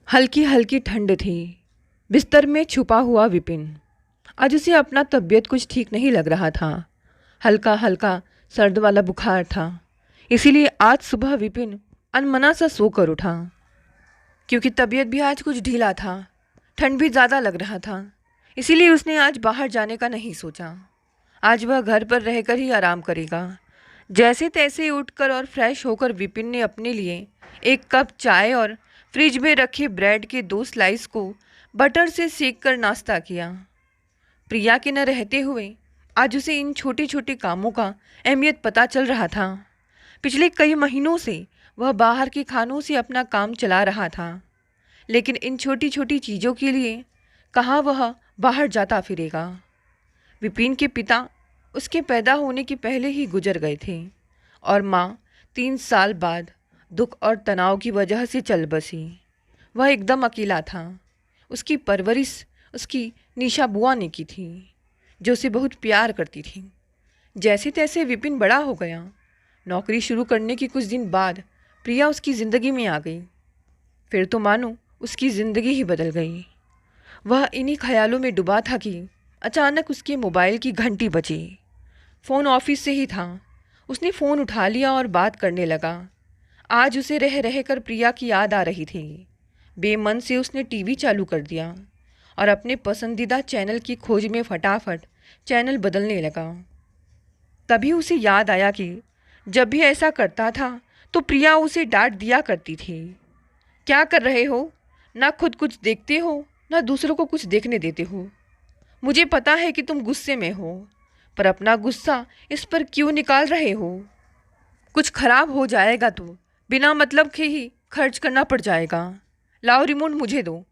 हल्की हल्की ठंड थी। बिस्तर में छुपा हुआ विपिन। आज उसे अपना तबीयत कुछ ठीक नहीं लग रहा था। हल्का हल्का सर्द वाला बुखार था। इसीलिए आज सुबह विपिन अनमना सा सो कर उठा। क्योंकि तबीयत भी आज कुछ ढीला था, ठंड भी ज़्यादा लग रहा था। इसीलिए उसने आज बाहर जाने का नहीं सोचा। आज वह घर पर रहकर ही आराम करेगा। जैसे तैसे उठकर और फ्रेश होकर विपिन ने अपने लिए एक कप चाय और फ्रिज में रखे ब्रेड के 2 स्लाइस को बटर से सेक कर नाश्ता किया। प्रिया के न रहते हुए आज उसे इन छोटे छोटे कामों का अहमियत पता चल रहा था। पिछले कई महीनों से वह बाहर के खानों से अपना काम चला रहा था, लेकिन इन छोटी छोटी चीज़ों के लिए कहाँ वह बाहर जाता फिरेगा। विपिन के पिता उसके पैदा होने के पहले ही गुजर गए थे और माँ 3 साल बाद दुख और तनाव की वजह से चल बसी। वह एकदम अकेला था। उसकी परवरिश उसकी निशा बुआ ने की थी, जो उसे बहुत प्यार करती थी। जैसे तैसे विपिन बड़ा हो गया। नौकरी शुरू करने के कुछ दिन बाद प्रिया उसकी ज़िंदगी में आ गई। फिर तो मानो उसकी ज़िंदगी ही बदल गई। वह इन्हीं ख्यालों में डूबा था कि अचानक उसके मोबाइल की घंटी बजी। फ़ोन ऑफिस से ही था। उसने फ़ोन उठा लिया और बात करने लगा। आज उसे रह रह कर प्रिया की याद आ रही थी। बेमन से उसने टीवी चालू कर दिया और अपने पसंदीदा चैनल की खोज में फटाफट चैनल बदलने लगा। तभी उसे याद आया कि जब भी ऐसा करता था तो प्रिया उसे डांट दिया करती थी। क्या कर रहे हो? ना खुद कुछ देखते हो, ना दूसरों को कुछ देखने देते हो। मुझे पता है कि तुम गुस्से में हो, पर अपना गुस्सा इस पर क्यों निकाल रहे हो? कुछ खराब हो जाएगा तो बिना मतलब के ही खर्च करना पड़ जाएगा। लाओ रिमोट मुझे दो।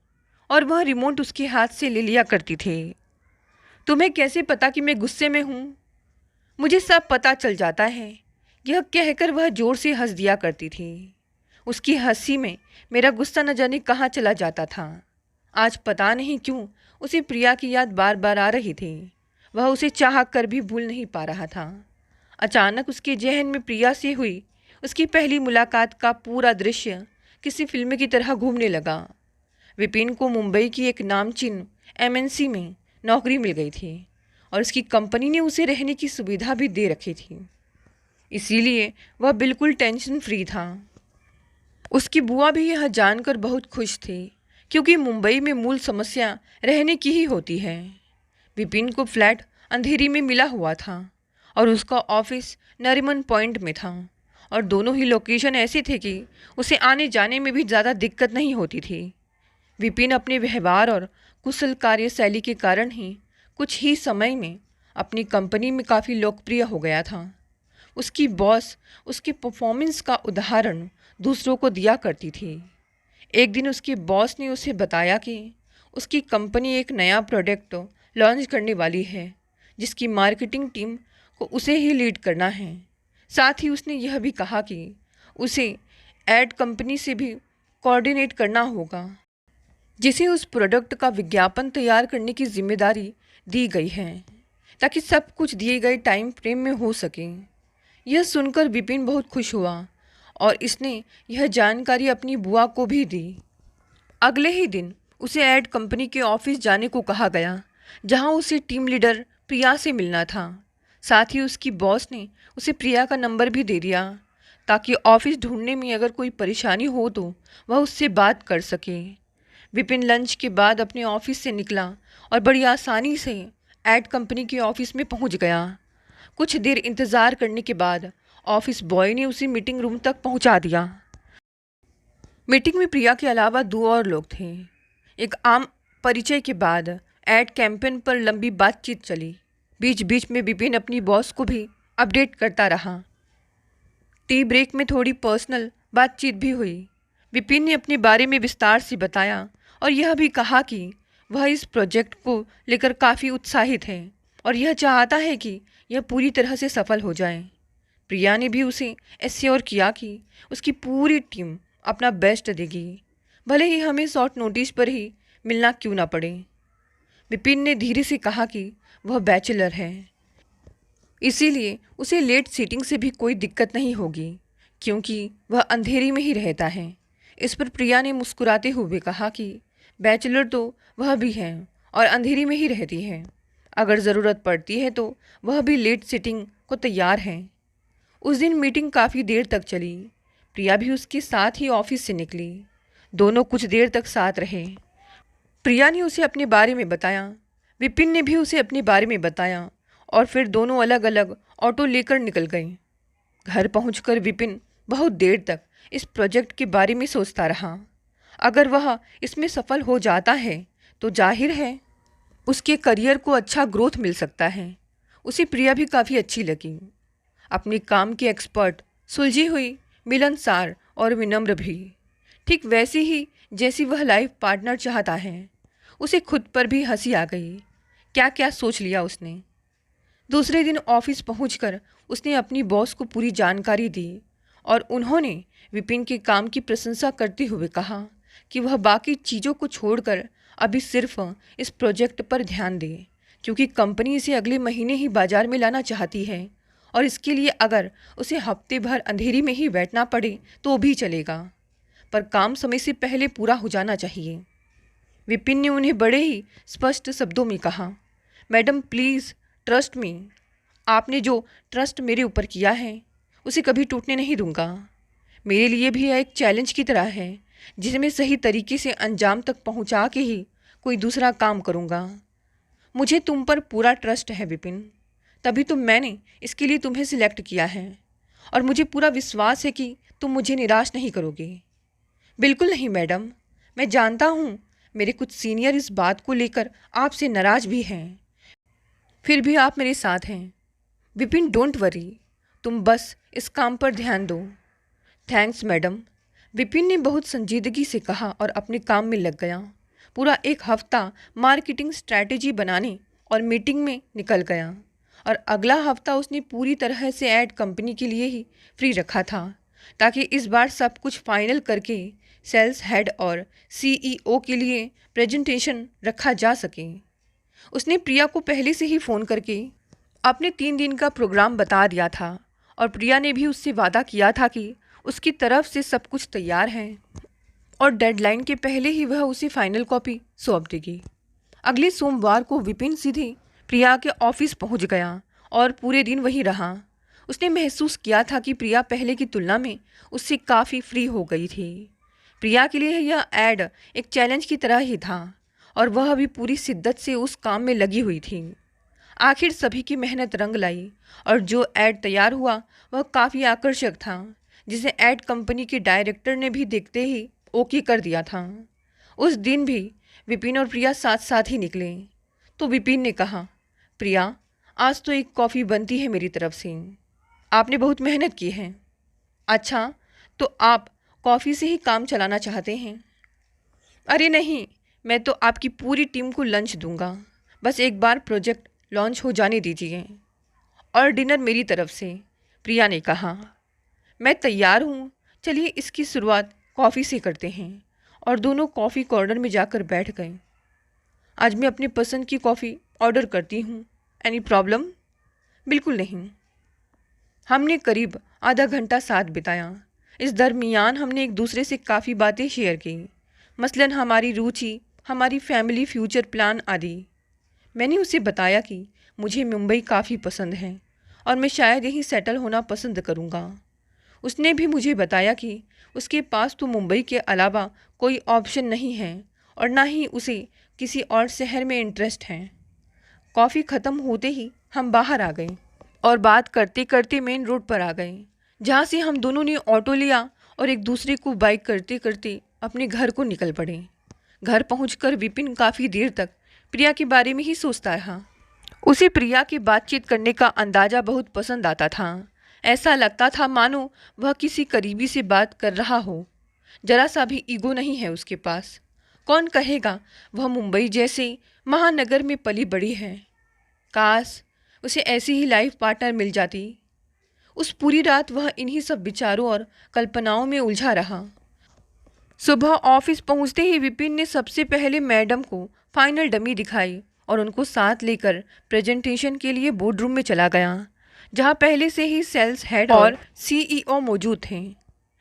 और वह रिमोट उसके हाथ से ले लिया करती थी। तुम्हें कैसे पता कि मैं गुस्से में हूँ? मुझे सब पता चल जाता है। यह कहकर वह ज़ोर से हंस दिया करती थी। उसकी हंसी में मेरा गुस्सा न जाने कहाँ चला जाता था। आज पता नहीं क्यों उसे प्रिया की याद बार बार आ रही थी। वह उसे चाह कर भी भूल नहीं पा रहा था। अचानक उसके जहन में प्रिया से हुई उसकी पहली मुलाकात का पूरा दृश्य किसी फिल्म की तरह घूमने लगा। विपिन को मुंबई की एक नामचीन एमएनसी में नौकरी मिल गई थी और उसकी कंपनी ने उसे रहने की सुविधा भी दे रखी थी। इसीलिए वह बिल्कुल टेंशन फ्री था। उसकी बुआ भी यह जानकर बहुत खुश थी, क्योंकि मुंबई में मूल समस्या रहने की ही होती है। विपिन को फ्लैट अंधेरी में मिला हुआ था और उसका ऑफिस नरीमन पॉइंट में था, और दोनों ही लोकेशन ऐसे थे कि उसे आने जाने में भी ज़्यादा दिक्कत नहीं होती थी। विपिन अपने व्यवहार और कुशल कार्यशैली के कारण ही कुछ ही समय में अपनी कंपनी में काफ़ी लोकप्रिय हो गया था। उसकी बॉस उसके परफॉर्मेंस का उदाहरण दूसरों को दिया करती थी। एक दिन उसके बॉस ने उसे बताया कि उसकी कंपनी एक नया प्रोडक्ट लॉन्च करने वाली है, जिसकी मार्केटिंग टीम को उसे ही लीड करना है। साथ ही उसने यह भी कहा कि उसे एड कंपनी से भी कोऑर्डिनेट करना होगा, जिसे उस प्रोडक्ट का विज्ञापन तैयार करने की जिम्मेदारी दी गई है, ताकि सब कुछ दिए गए टाइम फ्रेम में हो सके। यह सुनकर विपिन बहुत खुश हुआ और इसने यह जानकारी अपनी बुआ को भी दी। अगले ही दिन उसे एड कंपनी के ऑफिस जाने को कहा गया, जहां उसे टीम लीडर प्रिया से मिलना था। साथ ही उसकी बॉस ने उसे प्रिया का नंबर भी दे दिया, ताकि ऑफिस ढूंढने में अगर कोई परेशानी हो तो वह उससे बात कर सके। विपिन लंच के बाद अपने ऑफिस से निकला और बड़ी आसानी से एड कंपनी के ऑफिस में पहुंच गया। कुछ देर इंतज़ार करने के बाद ऑफिस बॉय ने उसे मीटिंग रूम तक पहुंचा दिया। मीटिंग में प्रिया के अलावा 2 और लोग थे। एक आम परिचय के बाद एड कैंपेन पर लंबी बातचीत चली। बीच बीच में विपिन अपनी बॉस को भी अपडेट करता रहा। टी ब्रेक में थोड़ी पर्सनल बातचीत भी हुई। विपिन ने अपने बारे में विस्तार से बताया और यह भी कहा कि वह इस प्रोजेक्ट को लेकर काफ़ी उत्साहित है और यह चाहता है कि यह पूरी तरह से सफल हो जाए। प्रिया ने भी उसे एश्योर किया कि उसकी पूरी टीम अपना बेस्ट देगी, भले ही हमें शॉर्ट नोटिस पर ही मिलना क्यों ना पड़े। विपिन ने धीरे से कहा कि वह बैचलर है, इसीलिए उसे लेट सीटिंग से भी कोई दिक्कत नहीं होगी, क्योंकि वह अंधेरी में ही रहता है। इस पर प्रिया ने मुस्कुराते हुए कहा कि बैचलर तो वह भी है और अंधेरी में ही रहती है। अगर ज़रूरत पड़ती है तो वह भी लेट सिटिंग को तैयार है। उस दिन मीटिंग काफ़ी देर तक चली। प्रिया भी उसके साथ ही ऑफिस से निकली। दोनों कुछ देर तक साथ रहे। प्रिया ने उसे अपने बारे में बताया, विपिन ने भी उसे अपने बारे में बताया और फिर दोनों अलग अलग ऑटो लेकर निकल गए। घर पहुंचकर विपिन बहुत देर तक इस प्रोजेक्ट के बारे में सोचता रहा। अगर वह इसमें सफल हो जाता है तो जाहिर है उसके करियर को अच्छा ग्रोथ मिल सकता है। उसे प्रिया भी काफ़ी अच्छी लगी। अपने काम की एक्सपर्ट, सुलझी हुई, मिलनसार और विनम्र भी, ठीक वैसी ही जैसी वह लाइफ पार्टनर चाहता है। उसे खुद पर भी हंसी आ गई। क्या क्या सोच लिया उसने। दूसरे दिन ऑफिस पहुंचकर उसने अपनी बॉस को पूरी जानकारी दी और उन्होंने विपिन के काम की प्रशंसा करते हुए कहा कि वह बाकी चीज़ों को छोड़कर अभी सिर्फ इस प्रोजेक्ट पर ध्यान दे, क्योंकि कंपनी इसे अगले महीने ही बाजार में लाना चाहती है और इसके लिए अगर उसे हफ्ते भर अंधेरी में ही बैठना पड़े तो भी चलेगा, पर काम समय से पहले पूरा हो जाना चाहिए। विपिन ने उन्हें बड़े ही स्पष्ट शब्दों में कहा, मैडम प्लीज़ ट्रस्ट मी। आपने जो ट्रस्ट मेरे ऊपर किया है उसे कभी टूटने नहीं दूंगा। मेरे लिए भी यह एक चैलेंज की तरह है जिसे मैं सही तरीके से अंजाम तक पहुंचा के ही कोई दूसरा काम करूंगा। मुझे तुम पर पूरा ट्रस्ट है विपिन, तभी तो मैंने इसके लिए तुम्हें सिलेक्ट किया है और मुझे पूरा विश्वास है कि तुम मुझे निराश नहीं करोगे। बिल्कुल नहीं मैडम, मैं जानता हूँ मेरे कुछ सीनियर इस बात को लेकर आपसे नाराज़ भी हैं, फिर भी आप मेरे साथ हैं। विपिन डोंट वरी, तुम बस इस काम पर ध्यान दो। थैंक्स मैडम, विपिन ने बहुत संजीदगी से कहा और अपने काम में लग गया। पूरा एक हफ्ता मार्केटिंग स्ट्रैटेजी बनाने और मीटिंग में निकल गया और अगला हफ्ता उसने पूरी तरह से ऐड कंपनी के लिए ही फ्री रखा था, ताकि इस बार सब कुछ फाइनल करके सेल्स हेड और सीईओ के लिए प्रेजेंटेशन रखा जा सके। उसने प्रिया को पहले से ही फ़ोन करके अपने 3 दिन का प्रोग्राम बता दिया था और प्रिया ने भी उससे वादा किया था कि उसकी तरफ से सब कुछ तैयार है और डेडलाइन के पहले ही वह उसे फाइनल कॉपी सौंप देगी। अगले सोमवार को विपिन सीधे प्रिया के ऑफिस पहुंच गया और पूरे दिन वहीं रहा। उसने महसूस किया था कि प्रिया पहले की तुलना में उससे काफ़ी फ्री हो गई थी। प्रिया के लिए यह ऐड एक चैलेंज की तरह ही था और वह भी पूरी शिद्दत से उस काम में लगी हुई थी। आखिर सभी की मेहनत रंग लाई और जो ऐड तैयार हुआ वह काफ़ी आकर्षक था, जिसे ऐड कंपनी के डायरेक्टर ने भी देखते ही ओके कर दिया था। उस दिन भी विपिन और प्रिया साथ साथ ही निकले तो विपिन ने कहा, प्रिया आज तो एक कॉफ़ी बनती है मेरी तरफ से, आपने बहुत मेहनत की है। अच्छा, तो आप कॉफ़ी से ही काम चलाना चाहते हैं? अरे नहीं, मैं तो आपकी पूरी टीम को लंच दूंगा, बस एक बार प्रोजेक्ट लॉन्च हो जाने दीजिए और डिनर मेरी तरफ से, प्रिया ने कहा। मैं तैयार हूँ, चलिए इसकी शुरुआत कॉफ़ी से करते हैं। और दोनों कॉफ़ी कॉर्नर में जाकर बैठ गए। आज मैं अपनी पसंद की कॉफ़ी ऑर्डर करती हूँ, एनी प्रॉब्लम? बिल्कुल नहीं। हमने करीब आधा घंटा साथ बिताया। इस दरमियान हमने एक दूसरे से काफ़ी बातें शेयर की, मसलन हमारी रुचि, हमारी फैमिली, फ्यूचर प्लान आदि। मैंने उसे बताया कि मुझे मुंबई काफ़ी पसंद है और मैं शायद यहीं सेटल होना पसंद करूँगा। उसने भी मुझे बताया कि उसके पास तो मुंबई के अलावा कोई ऑप्शन नहीं है और ना ही उसे किसी और शहर में इंटरेस्ट है। कॉफ़ी ख़त्म होते ही हम बाहर आ गए और बात करते करते मेन रोड पर आ गए, जहाँ से हम दोनों ने ऑटो लिया और एक दूसरे को बाइक करते करते अपने घर को निकल पड़े। घर पहुंचकर विपिन काफ़ी देर तक प्रिया के बारे में ही सोचता रहा। उसे प्रिया की बातचीत करने का अंदाज़ा बहुत पसंद आता था। ऐसा लगता था मानो वह किसी करीबी से बात कर रहा हो। जरा सा भी ईगो नहीं है उसके पास। कौन कहेगा वह मुंबई जैसे महानगर में पली बड़ी है। काश उसे ऐसी ही लाइफ पार्टनर मिल जाती। उस पूरी रात वह इन्हीं सब विचारों और कल्पनाओं में उलझा रहा। सुबह ऑफिस पहुंचते ही विपिन ने सबसे पहले मैडम को फाइनल डमी दिखाई और उनको साथ लेकर प्रेजेंटेशन के लिए बोर्ड रूम में चला गया, जहां पहले से ही सेल्स हेड और सीईओ मौजूद थे।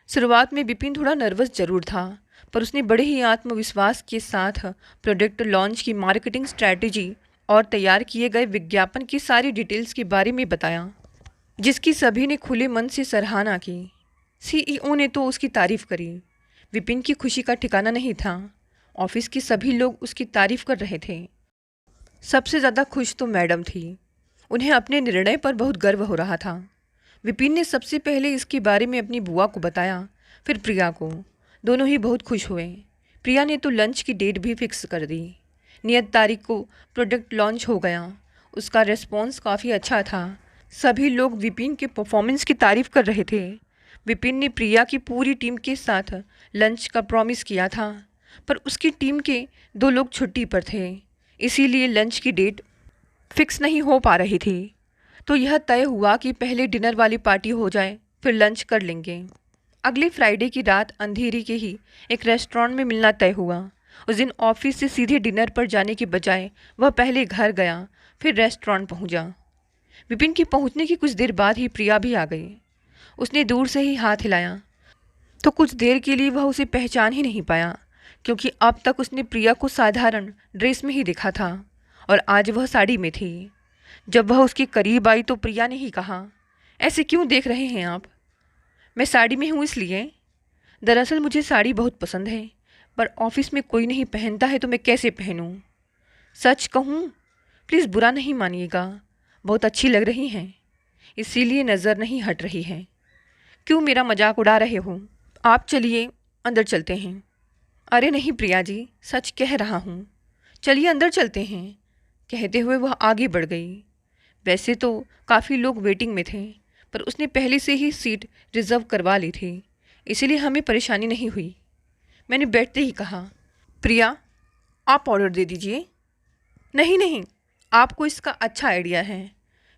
शुरुआत में विपिन थोड़ा नर्वस जरूर था, पर उसने बड़े ही आत्मविश्वास के साथ प्रोडक्ट लॉन्च की मार्केटिंग स्ट्रैटेजी और तैयार किए गए विज्ञापन की सारी डिटेल्स के बारे में बताया, जिसकी सभी ने खुले मन से सराहना की। सीईओ ने तो उसकी तारीफ करी। विपिन की खुशी का ठिकाना नहीं था। ऑफिस के सभी लोग उसकी तारीफ कर रहे थे। सबसे ज़्यादा खुश तो मैडम थी। उन्हें अपने निर्णय पर बहुत गर्व हो रहा था। विपिन ने सबसे पहले इसके बारे में अपनी बुआ को बताया, फिर प्रिया को। दोनों ही बहुत खुश हुए। प्रिया ने तो लंच की डेट भी फिक्स कर दी। नियत तारीख को प्रोडक्ट लॉन्च हो गया। उसका रिस्पॉन्स काफ़ी अच्छा था। सभी लोग विपिन के परफॉर्मेंस की तारीफ कर रहे थे। विपिन ने प्रिया की पूरी टीम के साथ लंच का प्रॉमिस किया था, पर उसकी टीम के 2 लोग छुट्टी पर थे, इसीलिए लंच की डेट फिक्स नहीं हो पा रही थी। तो यह तय हुआ कि पहले डिनर वाली पार्टी हो जाए, फिर लंच कर लेंगे। अगले फ्राइडे की रात अंधेरी के ही एक रेस्टोरेंट में मिलना तय हुआ। उस दिन ऑफिस से सीधे डिनर पर जाने के बजाय वह पहले घर गया, फिर रेस्टोरेंट पहुंचा। विपिन के पहुंचने की कुछ देर बाद ही प्रिया भी आ गई। उसने दूर से ही हाथ हिलाया, तो कुछ देर के लिए वह उसे पहचान ही नहीं पाया, क्योंकि अब तक उसने प्रिया को साधारण ड्रेस में ही देखा था और आज वह साड़ी में थी। जब वह उसके करीब आई तो प्रिया ने ही कहा, ऐसे क्यों देख रहे हैं आप? मैं साड़ी में हूँ इसलिए। दरअसल मुझे साड़ी बहुत पसंद है, पर ऑफिस में कोई नहीं पहनता है तो मैं कैसे पहनूँ? सच कहूँ, प्लीज़ बुरा नहीं मानिएगा, बहुत अच्छी लग रही हैं, इसीलिए नज़र नहीं हट रही है। क्यों मेरा मजाक उड़ा रहे हो? आप चलिए अंदर चलते हैं। अरे नहीं प्रिया जी, सच कह रहा हूँ, चलिए अंदर चलते हैं। कहते हुए वह आगे बढ़ गई। वैसे तो काफ़ी लोग वेटिंग में थे, पर उसने पहले से ही सीट रिज़र्व करवा ली थी, इसीलिए हमें परेशानी नहीं हुई। मैंने बैठते ही कहा, प्रिया आप ऑर्डर दे दीजिए। नहीं नहीं, आपको इसका अच्छा आइडिया है,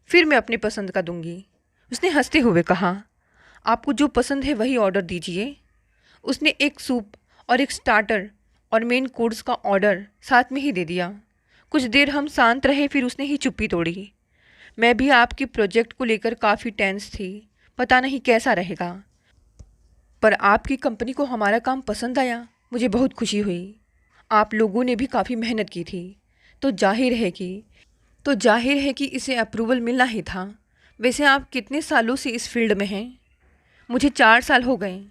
फिर मैं अपने पसंद का दूंगी। उसने हंसते हुए कहा, आपको जो पसंद है वही ऑर्डर दीजिए। उसने एक सूप और एक स्टार्टर और मेन कोर्स का ऑर्डर साथ में ही दे दिया। कुछ देर हम शांत रहे, फिर उसने ही चुप्पी तोड़ी। मैं भी आपके प्रोजेक्ट को लेकर काफ़ी टेंस थी, पता नहीं कैसा रहेगा, पर आपकी कंपनी को हमारा काम पसंद आया, मुझे बहुत खुशी हुई। आप लोगों ने भी काफ़ी मेहनत की थी, तो जाहिर है कि इसे अप्रूवल मिलना ही था। वैसे आप कितने सालों से इस फील्ड में हैं? मुझे 4 साल हो गए।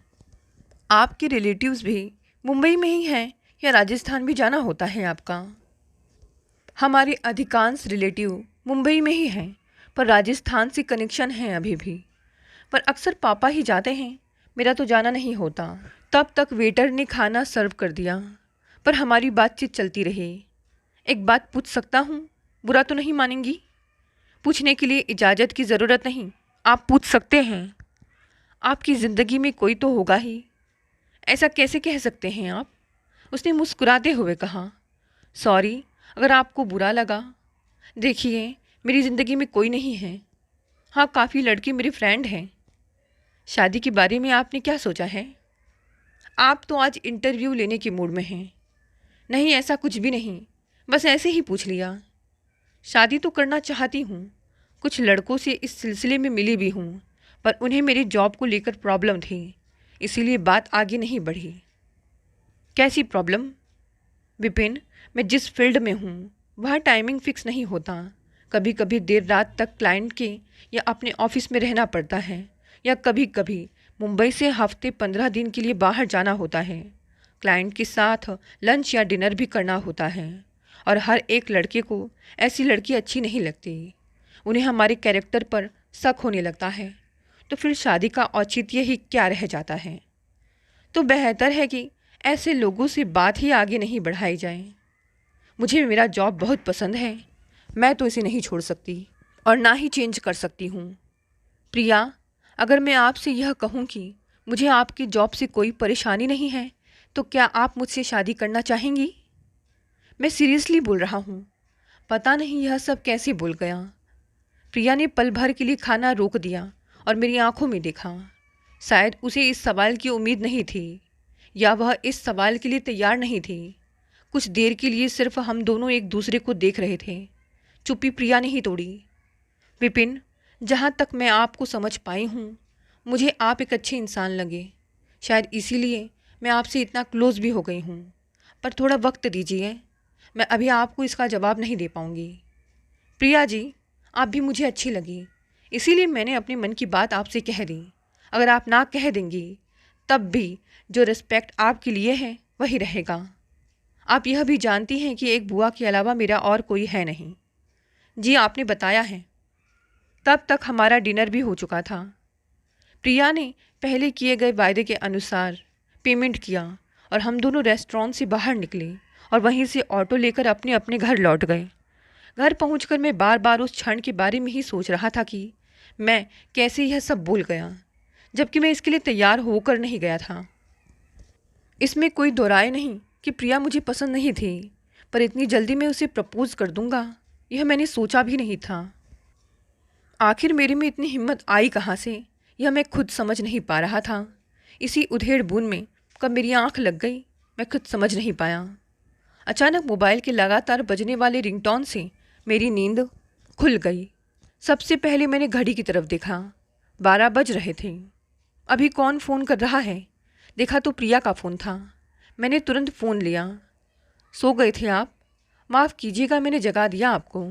आपके रिलेटिव्स भी मुंबई में ही हैं या राजस्थान भी जाना होता है आपका? हमारे अधिकांश रिलेटिव मुंबई में ही हैं, पर राजस्थान से कनेक्शन हैं अभी भी। पर अक्सर पापा ही जाते हैं, मेरा तो जाना नहीं होता। तब तक वेटर ने खाना सर्व कर दिया, पर हमारी बातचीत चलती रही। एक बात पूछ सकता हूँ? बुरा तो नहीं मानेंगी? पूछने के लिए इजाज़त की ज़रूरत नहीं, आप पूछ सकते हैं। आपकी ज़िंदगी में कोई तो होगा ही। ऐसा कैसे कह सकते हैं आप? उसने मुस्कुराते हुए कहा, सॉरी अगर आपको बुरा लगा। देखिए, मेरी ज़िंदगी में कोई नहीं है। हाँ, काफ़ी लड़के मेरे फ्रेंड हैं। शादी के बारे में आपने क्या सोचा है? आप तो आज इंटरव्यू लेने के मूड में हैं। नहीं, ऐसा कुछ भी नहीं, बस ऐसे ही पूछ लिया। शादी तो करना चाहती हूँ, कुछ लड़कों से इस सिलसिले में मिली भी हूँ, पर उन्हें मेरी जॉब को लेकर प्रॉब्लम थी, इसीलिए बात आगे नहीं बढ़ी। कैसी प्रॉब्लम? विपिन, मैं जिस फील्ड में हूँ वहाँ टाइमिंग फिक्स नहीं होता। कभी कभी देर रात तक क्लाइंट के या अपने ऑफिस में रहना पड़ता है, या कभी कभी मुंबई से हफ्ते 15 दिन के लिए बाहर जाना होता है। क्लाइंट के साथ लंच या डिनर भी करना होता है, और हर एक लड़के को ऐसी लड़की अच्छी नहीं लगती। उन्हें हमारे कैरेक्टर पर शक होने लगता है, तो फिर शादी का औचित्य ही क्या रह जाता है। तो बेहतर है कि ऐसे लोगों से बात ही आगे नहीं बढ़ाई जाए। मुझे मेरा जॉब बहुत पसंद है, मैं तो इसे नहीं छोड़ सकती और ना ही चेंज कर सकती हूँ। प्रिया, अगर मैं आपसे यह कहूँ कि मुझे आपकी जॉब से कोई परेशानी नहीं है, तो क्या आप मुझसे शादी करना चाहेंगी? मैं सीरियसली बोल रहा हूँ। पता नहीं यह सब कैसे बोल गया। प्रिया ने पल भर के लिए खाना रोक दिया और मेरी आंखों में देखा। शायद उसे इस सवाल की उम्मीद नहीं थी, या वह इस सवाल के लिए तैयार नहीं थी। कुछ देर के लिए सिर्फ हम दोनों एक दूसरे को देख रहे थे। चुप्पी प्रिया ने ही तोड़ी। विपिन, जहाँ तक मैं आपको समझ पाई हूँ, मुझे आप एक अच्छे इंसान लगे। शायद इसीलिए मैं आपसे इतना क्लोज़ भी हो गई हूँ। पर थोड़ा वक्त दीजिए, मैं अभी आपको इसका जवाब नहीं दे पाऊँगी। प्रिया जी, आप भी मुझे अच्छी लगी, इसीलिए मैंने अपने मन की बात आपसे कह दी। अगर आप ना कह देंगी तब भी जो रिस्पेक्ट आपके लिए है वही रहेगा। आप यह भी जानती हैं कि एक बुआ के अलावा मेरा और कोई है नहीं। जी, आपने बताया है। तब तक हमारा डिनर भी हो चुका था। प्रिया ने पहले किए गए वायदे के अनुसार पेमेंट किया और हम दोनों रेस्टोरेंट से बाहर निकले और वहीं से ऑटो लेकर अपने अपने घर लौट गए। घर पहुंचकर मैं बार बार उस क्षण के बारे में ही सोच रहा था कि मैं कैसे यह सब भूल गया, जबकि मैं इसके लिए तैयार होकर नहीं गया था। इसमें कोई दो राय नहीं कि प्रिया मुझे पसंद नहीं थी, पर इतनी जल्दी मैं उसे प्रपोज कर दूंगा यह मैंने सोचा भी नहीं था। आखिर मेरे में इतनी हिम्मत आई कहाँ से, यह मैं खुद समझ नहीं पा रहा था। इसी उधेड़ बुन में कब मेरी आंख लग गई मैं खुद समझ नहीं पाया। अचानक मोबाइल के लगातार बजने वाले रिंगटोन से मेरी नींद खुल गई। सबसे पहले मैंने घड़ी की तरफ देखा, 12 बज रहे थे। अभी कौन फ़ोन कर रहा है? देखा तो प्रिया का फ़ोन था। मैंने तुरंत फ़ोन लिया। सो गए थे आप? माफ़ कीजिएगा, मैंने जगा दिया आपको।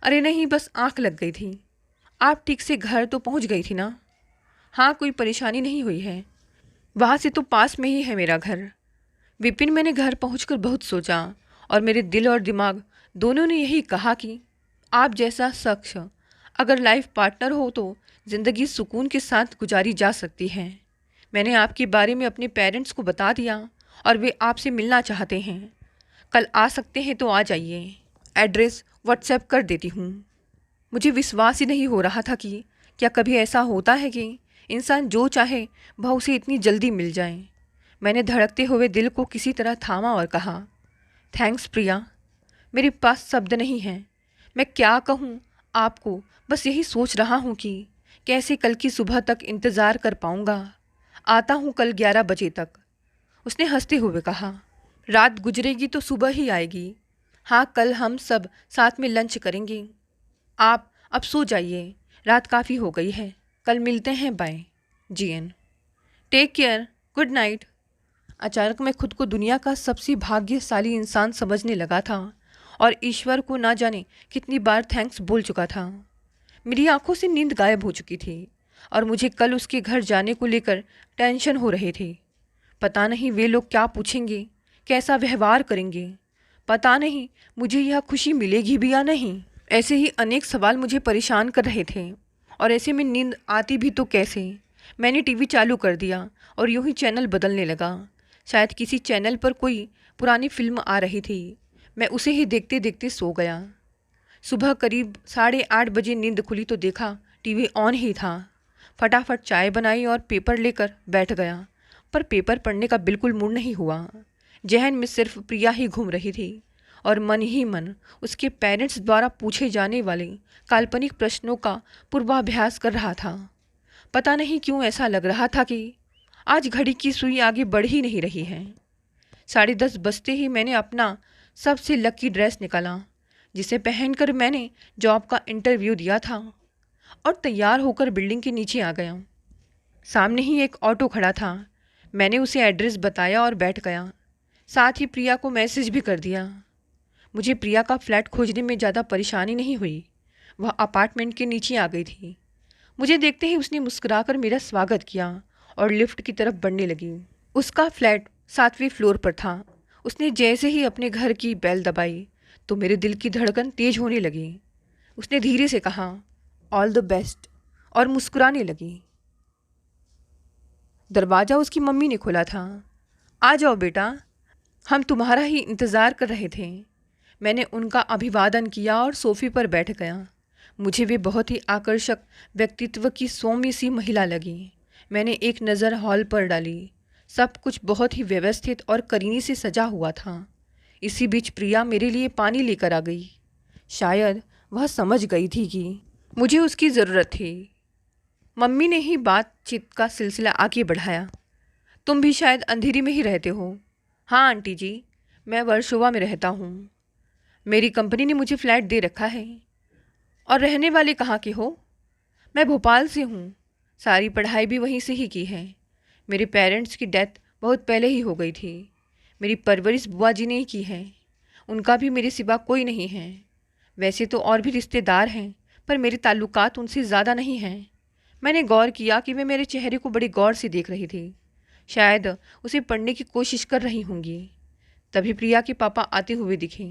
अरे नहीं, बस आँख लग गई थी। आप ठीक से घर तो पहुंच गई थी ना? हाँ, कोई परेशानी नहीं हुई है। वहाँ से तो पास में ही है मेरा घर। विपिन, मैंने घर पहुंचकर बहुत सोचा और मेरे दिल और दिमाग दोनों ने यही कहा कि आप जैसा शख्स अगर लाइफ पार्टनर हो तो ज़िंदगी सुकून के साथ गुजारी जा सकती है। मैंने आपके बारे में अपने पेरेंट्स को बता दिया और वे आपसे मिलना चाहते हैं। कल आ सकते हैं तो आ जाइए। एड्रेस व्हाट्सएप कर देती हूँ। मुझे विश्वास ही नहीं हो रहा था कि क्या कभी ऐसा होता है कि इंसान जो चाहे वह उसे इतनी जल्दी मिल जाए। मैंने धड़कते हुए दिल को किसी तरह थामा और कहा, थैंक्स प्रिया। मेरे पास शब्द नहीं हैं। मैं क्या कहूँ आपको, बस यही सोच रहा हूँ कि कैसे कल की सुबह तक इंतज़ार कर पाऊँगा। आता हूँ कल 11 बजे तक। उसने हंसते हुए कहा, रात गुजरेगी तो सुबह ही आएगी। हाँ, कल हम सब साथ में लंच करेंगे। आप अब सो जाइए, रात काफ़ी हो गई है। कल मिलते हैं, bye. GN. Take care, good night. अचानक मैं खुद को दुनिया का सबसे भाग्यशाली इंसान समझने लगा था और ईश्वर को ना जाने कितनी बार थैंक्स बोल चुका था। मेरी आंखों से नींद गायब हो चुकी थी और मुझे कल उसके घर जाने को लेकर टेंशन हो रही थी। पता नहीं वे लोग क्या पूछेंगे, कैसा व्यवहार करेंगे। पता नहीं मुझे यह खुशी मिलेगी भी या नहीं। ऐसे ही अनेक सवाल मुझे परेशान कर रहे थे और ऐसे में नींद आती भी तो कैसे। मैंने टीवी चालू कर दिया और यूं ही चैनल बदलने लगा। शायद किसी चैनल पर कोई पुरानी फिल्म आ रही थी। मैं उसे ही देखते देखते सो गया। सुबह करीब 8:30 बजे नींद खुली तो देखा टीवी ऑन ही था। फटाफट चाय बनाई और पेपर लेकर बैठ गया, पर पेपर पढ़ने का बिल्कुल मूड नहीं हुआ। जहन में सिर्फ प्रिया ही घूम रही थी और मन ही मन उसके पेरेंट्स द्वारा पूछे जाने वाले काल्पनिक प्रश्नों का पूर्वाभ्यास कर रहा था। पता नहीं क्यों ऐसा लग रहा था कि आज घड़ी की सुई आगे बढ़ ही नहीं रही है। 10:30 बजते ही मैंने अपना सबसे लकी ड्रेस निकाला जिसे पहनकर मैंने जॉब का इंटरव्यू दिया था और तैयार होकर बिल्डिंग के नीचे आ गया। सामने ही एक ऑटो खड़ा था। मैंने उसे एड्रेस बताया और बैठ गया। साथ ही प्रिया को मैसेज भी कर दिया। मुझे प्रिया का फ्लैट खोजने में ज़्यादा परेशानी नहीं हुई। वह अपार्टमेंट के नीचे आ गई थी। मुझे देखते ही उसने मुस्कुराकर मेरा स्वागत किया और लिफ्ट की तरफ बढ़ने लगी। उसका फ्लैट 7वें फ्लोर पर था। उसने जैसे ही अपने घर की बेल दबाई तो मेरे दिल की धड़कन तेज होने लगी। उसने धीरे से कहा, ऑल द बेस्ट, और मुस्कुराने लगी। दरवाज़ा उसकी मम्मी ने खोला था। आ जाओ बेटा, हम तुम्हारा ही इंतज़ार कर रहे थे। मैंने उनका अभिवादन किया और सोफ़े पर बैठ गया। मुझे वे बहुत ही आकर्षक व्यक्तित्व की सौम्य सी महिला लगी। मैंने एक नज़र हॉल पर डाली। सब कुछ बहुत ही व्यवस्थित और करीने से सजा हुआ था। इसी बीच प्रिया मेरे लिए पानी लेकर आ गई। शायद वह समझ गई थी कि मुझे उसकी ज़रूरत थी। मम्मी ने ही बातचीत का सिलसिला आगे बढ़ाया। तुम भी शायद अंधेरी में ही रहते हो। हाँ आंटी जी, मैं वर्सोवा में रहता हूँ। मेरी कंपनी ने मुझे फ्लैट दे रखा है। और रहने वाले कहाँ के हो? मैं भोपाल से हूँ। सारी पढ़ाई भी वहीं से ही की है। मेरे पेरेंट्स की डेथ बहुत पहले ही हो गई थी। मेरी परवरिश बुआ जी ने ही की है। उनका भी मेरे सिवा कोई नहीं है। वैसे तो और भी रिश्तेदार हैं, पर मेरे ताल्लुकात उनसे ज़्यादा नहीं हैं। मैंने गौर किया कि वे मेरे चेहरे को बड़ी गौर से देख रही थी। शायद उसे पढ़ने की कोशिश कर रही होंगी। तभी प्रिया के पापा आते हुए दिखे।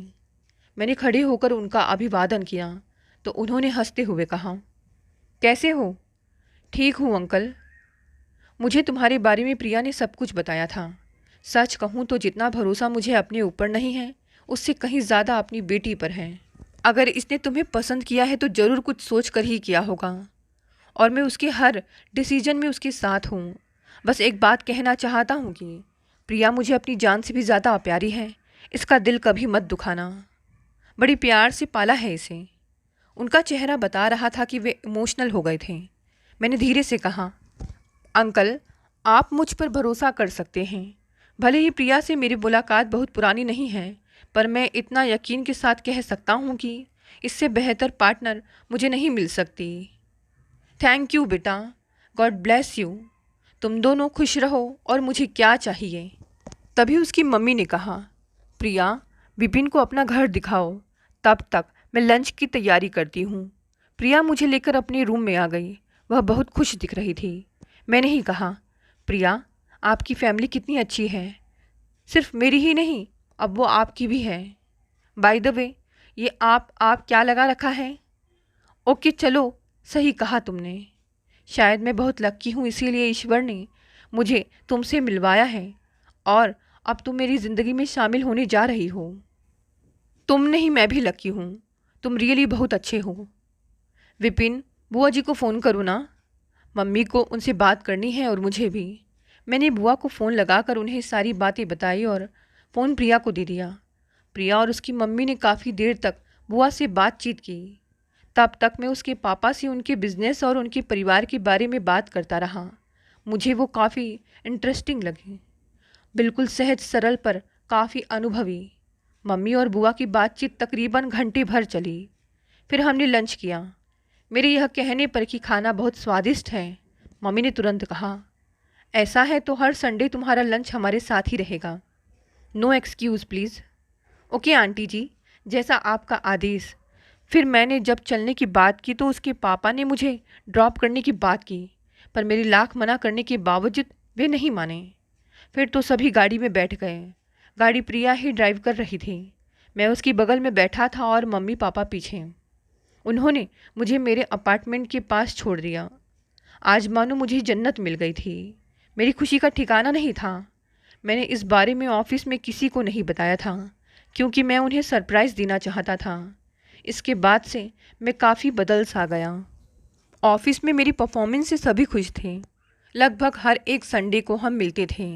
मैंने खड़े होकर उनका अभिवादन किया तो उन्होंने हंसते हुए कहा, कैसे हो? ठीक हूँ अंकल। मुझे तुम्हारे बारे में प्रिया ने सब कुछ बताया था। सच कहूँ तो जितना भरोसा मुझे अपने ऊपर नहीं है, उससे कहीं ज़्यादा अपनी बेटी पर है। अगर इसने तुम्हें पसंद किया है तो ज़रूर कुछ सोच कर ही किया होगा, और मैं उसके हर डिसीजन में उसके साथ हूँ। बस एक बात कहना चाहता हूँ कि प्रिया मुझे अपनी जान से भी ज़्यादा प्यारी है। इसका दिल कभी मत दुखाना। बड़ी प्यार से पाला है इसे। उनका चेहरा बता रहा था कि वे इमोशनल हो गए थे। मैंने धीरे से कहा, अंकल, आप मुझ पर भरोसा कर सकते हैं। भले ही प्रिया से मेरी मुलाकात बहुत पुरानी नहीं है, पर मैं इतना यकीन के साथ कह सकता हूँ कि इससे बेहतर पार्टनर मुझे नहीं मिल सकती। थैंक यू बेटा, गॉड ब्लेस यू। तुम दोनों खुश रहो और मुझे क्या चाहिए। तभी उसकी मम्मी ने कहा, प्रिया, विपिन को अपना घर दिखाओ, तब तक मैं लंच की तैयारी करती हूँ। प्रिया मुझे लेकर अपने रूम में आ गई। वह बहुत खुश दिख रही थी। मैंने ही कहा, प्रिया, आपकी फैमिली कितनी अच्छी है। सिर्फ मेरी ही नहीं, अब वो आपकी भी है। बाय द वे, ये आप क्या लगा रखा है? ओके चलो, सही कहा तुमने। शायद मैं बहुत लक्की हूँ, इसीलिए ईश्वर ने मुझे तुमसे मिलवाया है और अब तुम मेरी ज़िंदगी में शामिल होने जा रही हो। तुम नहीं, मैं भी लकी हूँ। तुम रियली बहुत अच्छे हो। विपिन, बुआ जी को फ़ोन करूँ ना? मम्मी को उनसे बात करनी है और मुझे भी। मैंने बुआ को फ़ोन लगाकर उन्हें सारी बातें बताई और फ़ोन प्रिया को दे दिया। प्रिया और उसकी मम्मी ने काफ़ी देर तक बुआ से बातचीत की। तब तक मैं उसके पापा से उनके बिजनेस और उनके परिवार के बारे में बात करता रहा। मुझे वो काफ़ी इंटरेस्टिंग लगे। बिल्कुल सहज सरल पर काफ़ी अनुभवी। मम्मी और बुआ की बातचीत तकरीबन घंटे भर चली। फिर हमने लंच किया। मेरे यह कहने पर कि खाना बहुत स्वादिष्ट है, मम्मी ने तुरंत कहा, ऐसा है तो हर संडे तुम्हारा लंच हमारे साथ ही रहेगा। No excuse please. Okay aunty ji, जैसा आपका आदेश। फिर मैंने जब चलने की बात की तो उसके पापा ने मुझे ड्रॉप करने की बात की, पर मेरी लाख मना करने के बावजूद वे नहीं माने। फिर तो सभी गाड़ी में बैठ गए। गाड़ी प्रिया ही ड्राइव कर रही थी। मैं उसकी बगल में बैठा था और मम्मी पापा पीछे। उन्होंने मुझे मेरे अपार्टमेंट के पास छोड़ दिया। आज मानो मुझे जन्नत मिल गई थी। मेरी खुशी का ठिकाना नहीं था। मैंने इस बारे में ऑफिस में किसी को नहीं बताया था, क्योंकि मैं उन्हें सरप्राइज़ देना चाहता था। इसके बाद से मैं काफ़ी बदल सा गया। ऑफिस में मेरी परफॉर्मेंस से सभी खुश थे। लगभग हर एक संडे को हम मिलते थे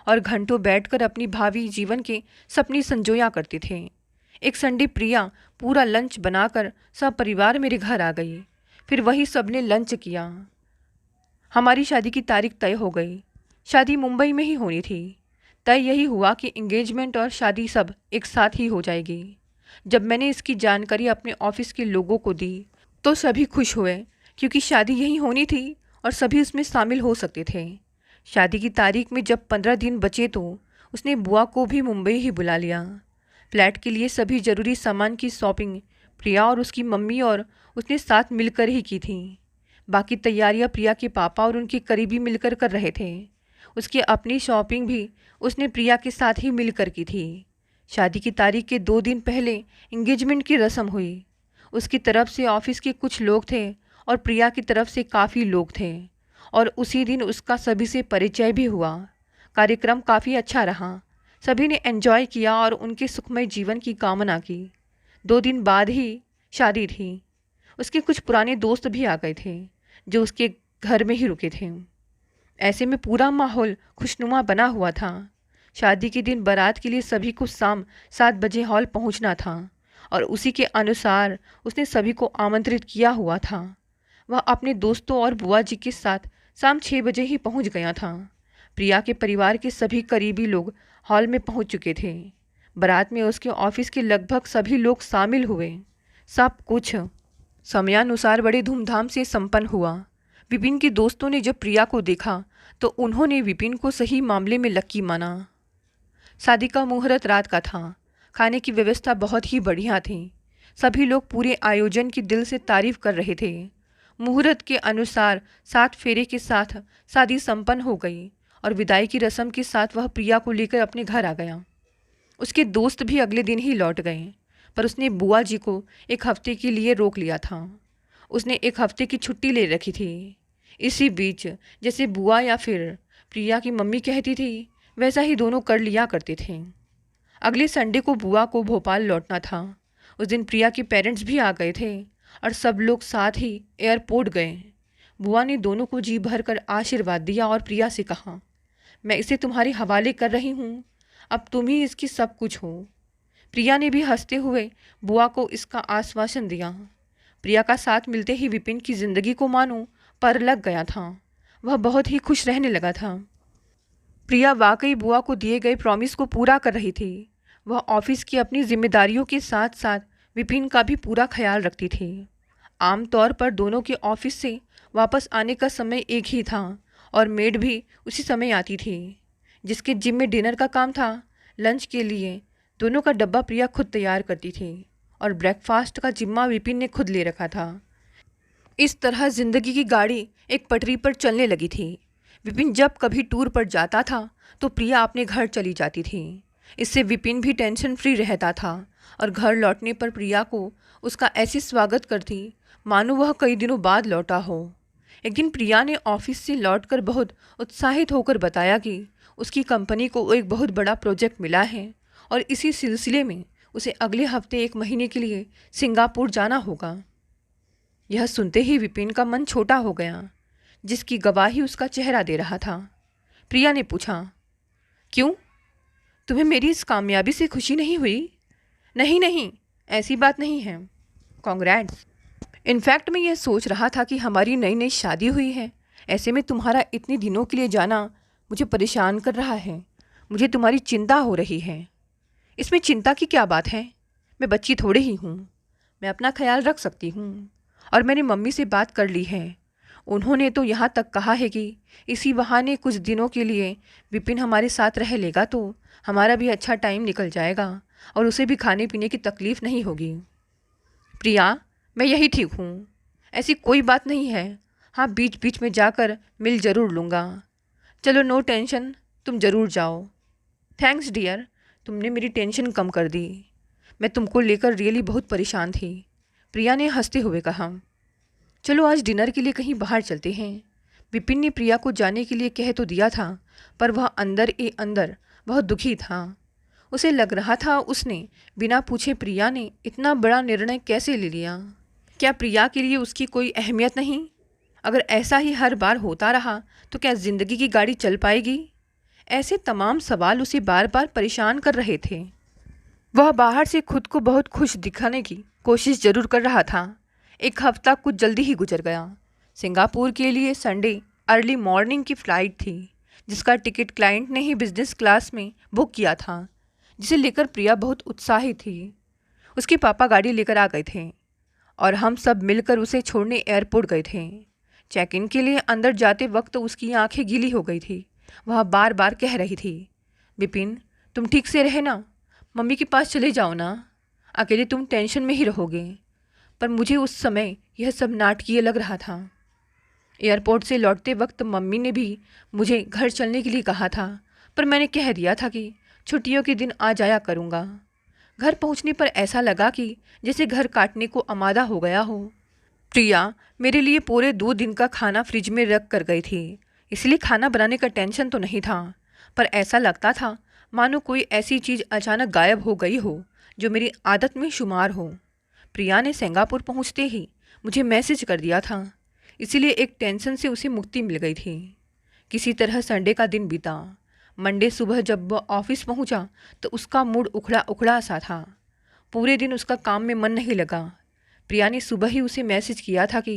और घंटों बैठकर अपनी भावी जीवन के सपने संजोया करते थे। एक संडे प्रिया पूरा लंच बनाकर सब परिवार मेरे घर आ गई। फिर वही सबने लंच किया। हमारी शादी की तारीख तय हो गई। शादी मुंबई में ही होनी थी। तय यही हुआ कि एंगेजमेंट और शादी सब एक साथ ही हो जाएगी। जब मैंने इसकी जानकारी अपने ऑफिस के लोगों को दी तो सभी खुश हुए, क्योंकि शादी यही होनी थी और सभी उसमें शामिल हो सकते थे। शादी की तारीख में जब 15 दिन बचे तो उसने बुआ को भी मुंबई ही बुला लिया। फ्लैट के लिए सभी ज़रूरी सामान की शॉपिंग प्रिया और उसकी मम्मी और उसने साथ मिलकर ही की थी। बाकी तैयारियां प्रिया के पापा और उनके करीबी मिलकर कर रहे थे। उसकी अपनी शॉपिंग भी उसने प्रिया के साथ ही मिलकर की थी। शादी की तारीख के 2 दिन पहले एंगेजमेंट की रस्म हुई। उसकी तरफ से ऑफिस के कुछ लोग थे और प्रिया की तरफ से काफ़ी लोग थे, और उसी दिन उसका सभी से परिचय भी हुआ। कार्यक्रम काफ़ी अच्छा रहा। सभी ने एंजॉय किया और उनके सुखमय जीवन की कामना की। 2 दिन बाद ही शादी थी। उसके कुछ पुराने दोस्त भी आ गए थे जो उसके घर में ही रुके थे। ऐसे में पूरा माहौल खुशनुमा बना हुआ था। शादी के दिन बारात के लिए सभी को शाम 7 बजे हॉल पहुंचना था और उसी के अनुसार उसने सभी को आमंत्रित किया हुआ था। वह अपने दोस्तों और बुआ जी के साथ शाम 6 बजे ही पहुंच गया था। प्रिया के परिवार के सभी करीबी लोग हॉल में पहुंच चुके थे। बारात में उसके ऑफिस के लगभग सभी लोग शामिल हुए। सब कुछ समयानुसार बड़े धूमधाम से संपन्न हुआ। विपिन के दोस्तों ने जब प्रिया को देखा तो उन्होंने विपिन को सही मामले में लक्की माना। शादी का मुहूर्त रात का था। खाने की व्यवस्था बहुत ही बढ़िया थी। सभी लोग पूरे आयोजन की दिल से तारीफ कर रहे थे। मुहूर्त के अनुसार 7 फेरे के साथ शादी संपन्न हो गई और विदाई की रस्म के साथ वह प्रिया को लेकर अपने घर आ गया। उसके दोस्त भी अगले दिन ही लौट गए, पर उसने बुआ जी को 1 हफ्ते के लिए रोक लिया था। उसने 1 हफ्ते की छुट्टी ले रखी थी। इसी बीच जैसे बुआ या फिर प्रिया की मम्मी कहती थी वैसा ही दोनों कर लिया करते थे। अगले संडे को बुआ को भोपाल लौटना था। उस दिन प्रिया के पेरेंट्स भी आ गए थे और सब लोग साथ ही एयरपोर्ट गए। बुआ ने दोनों को जी भर कर आशीर्वाद दिया और प्रिया से कहा, मैं इसे तुम्हारे हवाले कर रही हूँ, अब तुम ही इसकी सब कुछ हो। प्रिया ने भी हंसते हुए बुआ को इसका आश्वासन दिया। प्रिया का साथ मिलते ही विपिन की ज़िंदगी को मानो पर लग गया था। वह बहुत ही खुश रहने लगा था। प्रिया वाकई बुआ को दिए गए प्रॉमिस को पूरा कर रही थी। वह ऑफिस की अपनी जिम्मेदारियों के साथ साथ विपिन का भी पूरा ख्याल रखती थी। आमतौर पर दोनों के ऑफिस से वापस आने का समय एक ही था और मेड भी उसी समय आती थी। जिसके जिम में डिनर का काम था, लंच के लिए दोनों का डब्बा प्रिया खुद तैयार करती थी और ब्रेकफास्ट का जिम्मा विपिन ने खुद ले रखा था। इस तरह जिंदगी की गाड़ी एक पटरी पर चलने लगी थी। विपिन जब कभी टूर पर जाता था तो प्रिया अपने घर चली जाती थी। इससे विपिन भी टेंशन फ्री रहता था और घर लौटने पर प्रिया को उसका ऐसे स्वागत करती मानो वह कई दिनों बाद लौटा हो। एक दिन प्रिया ने ऑफिस से लौटकर बहुत उत्साहित होकर बताया कि उसकी कंपनी को एक बहुत बड़ा प्रोजेक्ट मिला है और इसी सिलसिले में उसे अगले हफ्ते 1 महीने के लिए सिंगापुर जाना होगा। यह सुनते ही विपिन का मन छोटा हो गया, जिसकी गवाही उसका चेहरा दे रहा था। प्रिया ने पूछा, क्यों, तुम्हें मेरी इस कामयाबी से खुशी नहीं हुई? नहीं नहीं, ऐसी बात नहीं है, कॉन्ग्रेट्स। इनफैक्ट मैं यह सोच रहा था कि हमारी नई नई शादी हुई है, ऐसे में तुम्हारा इतने दिनों के लिए जाना मुझे परेशान कर रहा है। मुझे तुम्हारी चिंता हो रही है। इसमें चिंता की क्या बात है? मैं बच्ची थोड़े ही हूँ, मैं अपना ख्याल रख सकती हूँ। और मैंने मम्मी से बात कर ली है। उन्होंने तो यहाँ तक कहा है कि इसी बहाने कुछ दिनों के लिए विपिन हमारे साथ रह लेगा तो हमारा भी अच्छा टाइम निकल जाएगा और उसे भी खाने पीने की तकलीफ़ नहीं होगी। प्रिया, मैं यही ठीक हूँ, ऐसी कोई बात नहीं है। हाँ, बीच बीच में जाकर मिल ज़रूर लूँगा। चलो, नो टेंशन, तुम ज़रूर जाओ। थैंक्स डियर, तुमने मेरी टेंशन कम कर दी। मैं तुमको लेकर रियली बहुत परेशान थी। प्रिया ने हंसते हुए कहा, चलो आज डिनर के लिए कहीं बाहर चलते हैं। विपिन ने प्रिया को जाने के लिए कह तो दिया था, पर वह अंदर ही अंदर बहुत दुखी था। उसे लग रहा था उसने बिना पूछे प्रिया ने इतना बड़ा निर्णय कैसे ले लिया। क्या प्रिया के लिए उसकी कोई अहमियत नहीं? अगर ऐसा ही हर बार होता रहा तो क्या ज़िंदगी की गाड़ी चल पाएगी? ऐसे तमाम सवाल उसे बार बार परेशान कर रहे थे। वह बाहर से खुद को बहुत खुश दिखाने की कोशिश जरूर कर रहा था। 1 हफ्ता कुछ जल्दी ही गुजर गया। सिंगापुर के लिए संडे अर्ली मॉर्निंग की फ़्लाइट थी, जिसका टिकट क्लाइंट ने ही बिजनेस क्लास में बुक किया था, जिसे लेकर प्रिया बहुत उत्साहित थी। उसके पापा गाड़ी लेकर आ गए थे और हम सब मिलकर उसे छोड़ने एयरपोर्ट गए थे। चेक इन के लिए अंदर जाते वक्त उसकी आंखें गीली हो गई थी। वह बार बार कह रही थी, विपिन, तुम ठीक से रहना, मम्मी के पास चले जाओ ना, अकेले तुम टेंशन में ही रहोगे। पर मुझे उस समय यह सब नाटकीय लग रहा था। एयरपोर्ट से लौटते वक्त मम्मी ने भी मुझे घर चलने के लिए कहा था, पर मैंने कह दिया था कि छुट्टियों के दिन आ जाया करूँगा। घर पहुँचने पर ऐसा लगा कि जैसे घर काटने को आमादा हो गया हो। प्रिया मेरे लिए पूरे 2 दिन का खाना फ्रिज में रख कर गई थी, इसलिए खाना बनाने का टेंशन तो नहीं था, पर ऐसा लगता था मानो कोई ऐसी चीज़ अचानक गायब हो गई हो जो मेरी आदत में शुमार हो। प्रिया ने सिंगापुर पहुंचते ही मुझे मैसेज कर दिया था, इसीलिए एक टेंशन से उसे मुक्ति मिल गई थी। किसी तरह संडे का दिन बीता। मंडे सुबह जब वह ऑफिस पहुंचा तो उसका मूड उखड़ा उखड़ा सा था। पूरे दिन उसका काम में मन नहीं लगा। प्रिया ने सुबह ही उसे मैसेज किया था कि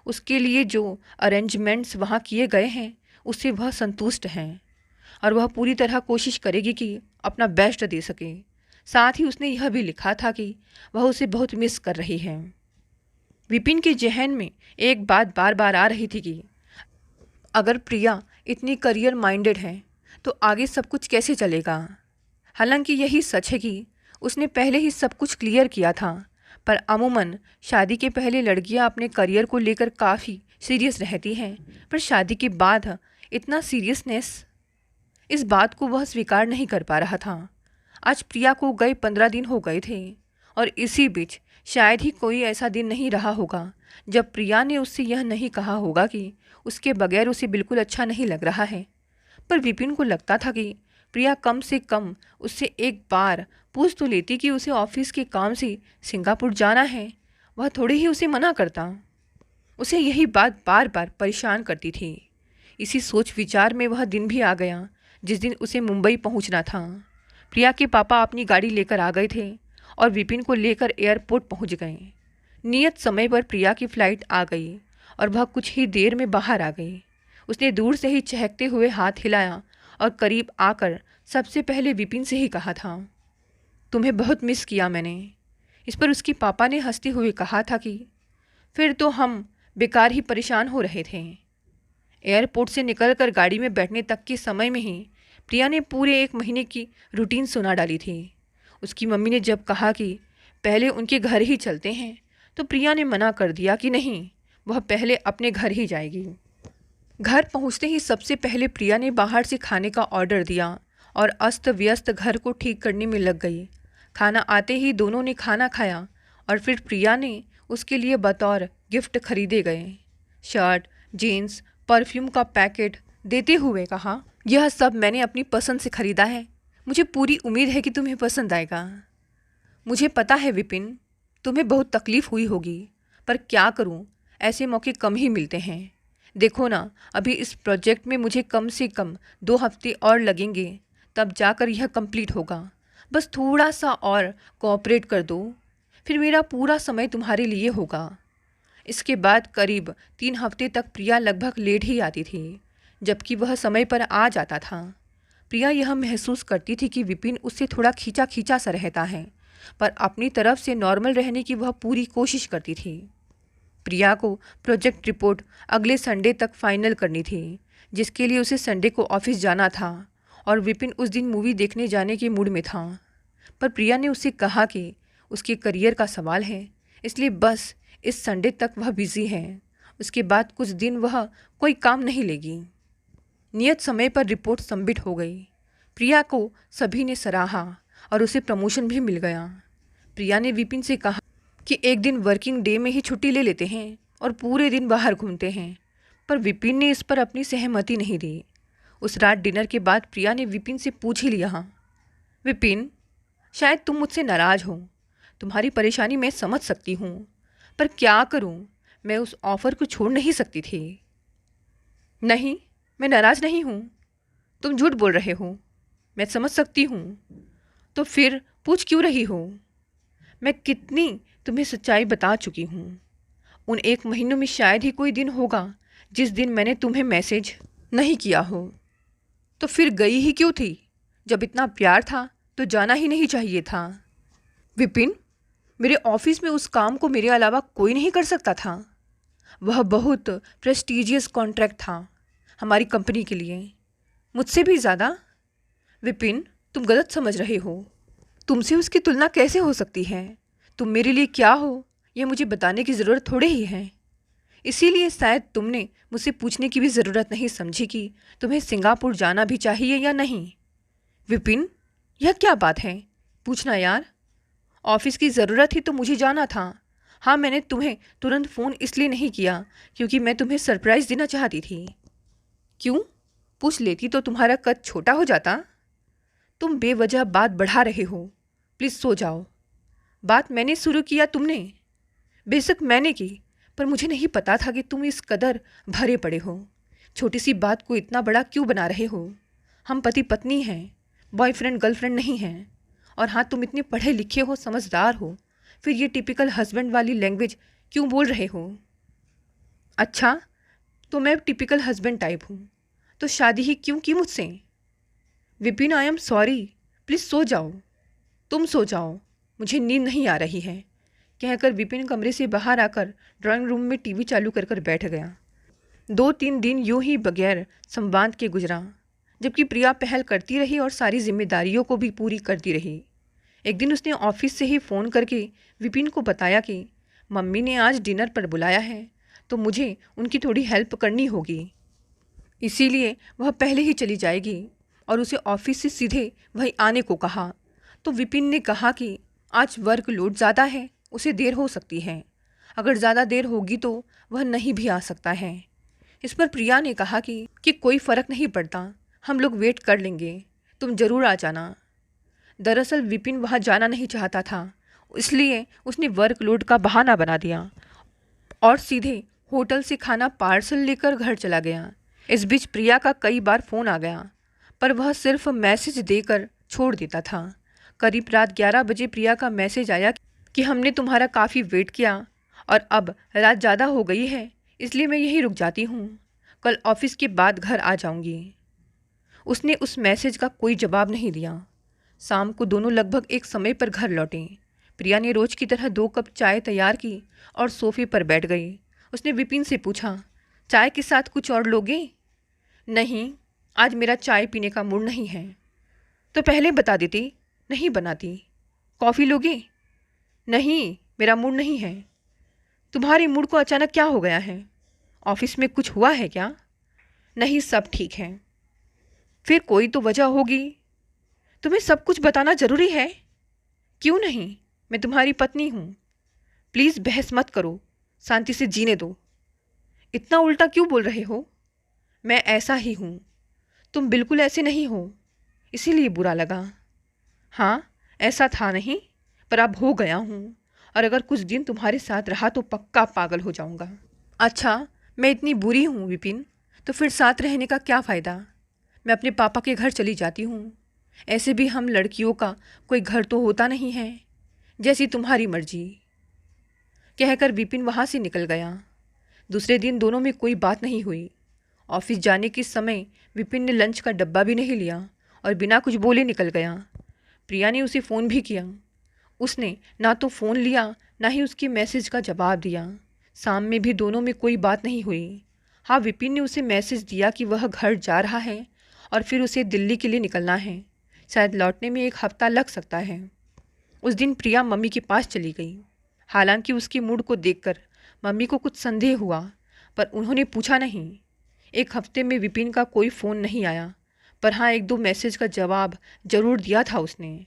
उसके लिए जो अरेंजमेंट्स वहाँ किए गए हैं उससे वह संतुष्ट हैं और वह पूरी तरह कोशिश करेगी कि अपना बेस्ट दे सके। साथ ही उसने यह भी लिखा था कि वह उसे बहुत मिस कर रही है। विपिन के जहन में एक बात बार बार आ रही थी कि अगर प्रिया इतनी करियर माइंडेड है तो आगे सब कुछ कैसे चलेगा। हालांकि यही सच है कि उसने पहले ही सब कुछ क्लियर किया था, पर अमूमन शादी के पहले लड़कियां अपने करियर को लेकर काफ़ी सीरियस रहती हैं, पर शादी के बाद इतना सीरियसनेस, इस बात को वह स्वीकार नहीं कर पा रहा था। आज प्रिया को गए 15 दिन हो गए थे और इसी बीच शायद ही कोई ऐसा दिन नहीं रहा होगा जब प्रिया ने उससे यह नहीं कहा होगा कि उसके बगैर उसे बिल्कुल अच्छा नहीं लग रहा है। पर विपिन को लगता था कि प्रिया कम से कम उससे एक बार पूछ तो लेती कि उसे ऑफिस के काम से सिंगापुर जाना है, वह थोड़ी ही उसे मना करता। उसे यही बात बार बार परेशान करती थी। इसी सोच विचार में वह दिन भी आ गया जिस दिन उसे मुंबई पहुंचना था। प्रिया के पापा अपनी गाड़ी लेकर आ गए थे और विपिन को लेकर एयरपोर्ट पहुंच गए। नियत समय पर प्रिया की फ़्लाइट आ गई और वह कुछ ही देर में बाहर आ गई। उसने दूर से ही चहकते हुए हाथ हिलाया और करीब आकर सबसे पहले विपिन से ही कहा था, तुम्हें बहुत मिस किया मैंने। इस पर उसके पापा ने हंसते हुए कहा था कि फिर तो हम बेकार ही परेशान हो रहे थे। एयरपोर्ट से निकलकर गाड़ी में बैठने तक के समय में ही प्रिया ने पूरे 1 महीने की रूटीन सुना डाली थी। उसकी मम्मी ने जब कहा कि पहले उनके घर ही चलते हैं तो प्रिया ने मना कर दिया कि नहीं, वह पहले अपने घर ही जाएगी। घर पहुंचते ही सबसे पहले प्रिया ने बाहर से खाने का ऑर्डर दिया और अस्त व्यस्त घर को ठीक करने में लग गई। खाना आते ही दोनों ने खाना खाया और फिर प्रिया ने उसके लिए बतौर गिफ्ट खरीदे गए शर्ट, जीन्स, परफ्यूम का पैकेट देते हुए कहा, यह सब मैंने अपनी पसंद से खरीदा है। मुझे पूरी उम्मीद है कि तुम्हें पसंद आएगा। मुझे पता है विपिन, तुम्हें बहुत तकलीफ़ हुई होगी, पर क्या करूं, ऐसे मौके कम ही मिलते हैं। देखो ना, अभी इस प्रोजेक्ट में मुझे कम से कम 2 हफ्ते और लगेंगे, तब जाकर यह कंप्लीट होगा। बस थोड़ा सा और कोऑपरेट कर दो, फिर मेरा पूरा समय तुम्हारे लिए होगा। इसके बाद करीब 3 हफ्ते तक प्रिया लगभग लेट ही आती थी, जबकि वह समय पर आ जाता था। प्रिया यह महसूस करती थी कि विपिन उससे थोड़ा खींचा खींचा सा रहता है, पर अपनी तरफ से नॉर्मल रहने की वह पूरी कोशिश करती थी। प्रिया को प्रोजेक्ट रिपोर्ट अगले संडे तक फाइनल करनी थी, जिसके लिए उसे संडे को ऑफिस जाना था और विपिन उस दिन मूवी देखने जाने के मूड में था। पर प्रिया ने उससे कहा कि उसके करियर का सवाल है, इसलिए बस इस संडे तक वह बिज़ी है। उसके बाद कुछ दिन वह कोई काम नहीं लेगी। नियत समय पर रिपोर्ट सबमिट हो गई। प्रिया को सभी ने सराहा और उसे प्रमोशन भी मिल गया। प्रिया ने विपिन से कहा कि एक दिन वर्किंग डे में ही छुट्टी ले लेते हैं और पूरे दिन बाहर घूमते हैं, पर विपिन ने इस पर अपनी सहमति नहीं दी। उस रात डिनर के बाद प्रिया ने विपिन से पूछ ही लिया, विपिन, शायद तुम मुझसे नाराज़ हो, तुम्हारी परेशानी मैं समझ सकती हूँ, पर क्या करूँ, मैं उस ऑफ़र को छोड़ नहीं सकती थी। नहीं, मैं नाराज़ नहीं हूँ, तुम झूठ बोल रहे हो, मैं समझ सकती हूँ। तो फिर पूछ क्यों रही हो? मैं कितनी तुम्हें सच्चाई बता चुकी हूँ। उन 1 महीनों में शायद ही कोई दिन होगा जिस दिन मैंने तुम्हें मैसेज नहीं किया हो। तो फिर गई ही क्यों थी? जब इतना प्यार था तो जाना ही नहीं चाहिए था। विपिन, मेरे ऑफिस में उस काम को मेरे अलावा कोई नहीं कर सकता था। वह बहुत प्रेस्टीजियस कॉन्ट्रैक्ट था हमारी कंपनी के लिए, मुझसे भी ज़्यादा। विपिन, तुम गलत समझ रहे हो। तुमसे उसकी तुलना कैसे हो सकती है? तुम मेरे लिए क्या हो, यह मुझे बताने की ज़रूरत थोड़े ही है। इसीलिए शायद तुमने मुझसे पूछने की भी ज़रूरत नहीं समझी कि तुम्हें सिंगापुर जाना भी चाहिए या नहीं। विपिन, यह क्या बात है? पूछना यार। ऑफिस की ज़रूरत ही तो मुझे जाना था। हाँ, मैंने तुम्हें तुरंत फ़ोन इसलिए नहीं किया क्योंकि मैं तुम्हें सरप्राइज़ देना चाहती थी। क्यों? पूछ लेती तो तुम्हारा कद छोटा हो जाता। तुम बेवजह बात बढ़ा रहे हो, प्लीज़ सो जाओ। बात मैंने शुरू किया, तुमने? बेशक मैंने की, पर मुझे नहीं पता था कि तुम इस कदर भरे पड़े हो। छोटी सी बात को इतना बड़ा क्यों बना रहे हो? हम पति पत्नी हैं, बॉयफ्रेंड गर्लफ्रेंड नहीं हैं। और हाँ, तुम इतने पढ़े लिखे हो, समझदार हो, फिर ये टिपिकल हस्बैंड वाली लैंग्वेज क्यों बोल रहे हो? अच्छा, तो मैं टिपिकल हस्बैंड टाइप हूँ, तो शादी ही क्यों की मुझसे? Vipin, I am sorry, please सो जाओ। तुम सो जाओ, मुझे नींद नहीं आ रही है, कहकर विपिन कमरे से बाहर आकर ड्राइंग रूम में टीवी चालू कर बैठ गया। 2-3 दिन यूं ही बगैर संवाद के गुजरा, जबकि प्रिया पहल करती रही और सारी जिम्मेदारियों को भी पूरी करती रही। एक दिन उसने ऑफिस से ही फ़ोन करके विपिन को बताया कि मम्मी ने आज डिनर पर बुलाया है, तो मुझे उनकी थोड़ी हेल्प करनी होगी, इसीलिए वह पहले ही चली जाएगी और उसे ऑफिस से सीधे वहीं आने को कहा। तो विपिन ने कहा कि आज वर्कलोड ज़्यादा है, उसे देर हो सकती है, अगर ज़्यादा देर होगी तो वह नहीं भी आ सकता है। इस पर प्रिया ने कहा कि कोई फ़र्क नहीं पड़ता, हम लोग वेट कर लेंगे, तुम ज़रूर आ जाना। दरअसल विपिन वहाँ जाना नहीं चाहता था, इसलिए उसने वर्कलोड का बहाना बना दिया और सीधे होटल से खाना पार्सल लेकर घर चला गया। इस बीच प्रिया का कई बार फ़ोन आ गया, पर वह सिर्फ मैसेज देकर छोड़ देता था। करीब रात 11 बजे प्रिया का मैसेज आया कि हमने तुम्हारा काफ़ी वेट किया और अब रात ज़्यादा हो गई है, इसलिए मैं यहीं रुक जाती हूँ, कल ऑफिस के बाद घर आ जाऊँगी। उसने उस मैसेज का कोई जवाब नहीं दिया। शाम को दोनों लगभग एक समय पर घर लौटे। प्रिया ने रोज की तरह 2 कप चाय तैयार की और सोफे पर बैठ गई। उसने विपिन से पूछा, चाय के साथ कुछ और लोगे? नहीं, आज मेरा चाय पीने का मूड नहीं है। तो पहले बता देती, नहीं बनाती। कॉफ़ी लोगे? नहीं, मेरा मूड नहीं है। तुम्हारे मूड को अचानक क्या हो गया है? ऑफिस में कुछ हुआ है क्या? नहीं, सब ठीक है। फिर कोई तो वजह होगी। तुम्हें सब कुछ बताना ज़रूरी है? क्यों नहीं, मैं तुम्हारी पत्नी हूँ। प्लीज़ बहस मत करो, शांति से जीने दो। इतना उल्टा क्यों बोल रहे हो? मैं ऐसा ही हूँ, तुम बिल्कुल ऐसे नहीं हो, इसीलिए बुरा लगा। हाँ, ऐसा था नहीं, पर अब हो गया हूँ, और अगर कुछ दिन तुम्हारे साथ रहा तो पक्का पागल हो जाऊँगा। अच्छा, मैं इतनी बुरी हूँ विपिन, तो फिर साथ रहने का क्या फ़ायदा? मैं अपने पापा के घर चली जाती हूँ। ऐसे भी हम लड़कियों का कोई घर तो होता नहीं है, जैसी तुम्हारी मर्जी। कहकर विपिन वहाँ से निकल गया। दूसरे दिन दोनों में कोई बात नहीं हुई। ऑफिस जाने के समय विपिन ने लंच का डब्बा भी नहीं लिया और बिना कुछ बोले निकल गया। प्रिया ने उसे फ़ोन भी किया, उसने ना तो फ़ोन लिया ना ही उसके मैसेज का जवाब दिया। शाम में भी दोनों में कोई बात नहीं हुई। हाँ, विपिन ने उसे मैसेज दिया कि वह घर जा रहा है और फिर उसे दिल्ली के लिए निकलना है, शायद लौटने में 1 हफ्ता लग सकता है। उस दिन प्रिया मम्मी के पास चली गई। हालांकि उसके मूड को देखकर मम्मी को कुछ संदेह हुआ, पर उन्होंने पूछा नहीं। 1 हफ्ते में विपिन का कोई फ़ोन नहीं आया, पर हाँ 1-2 मैसेज का जवाब ज़रूर दिया था उसने।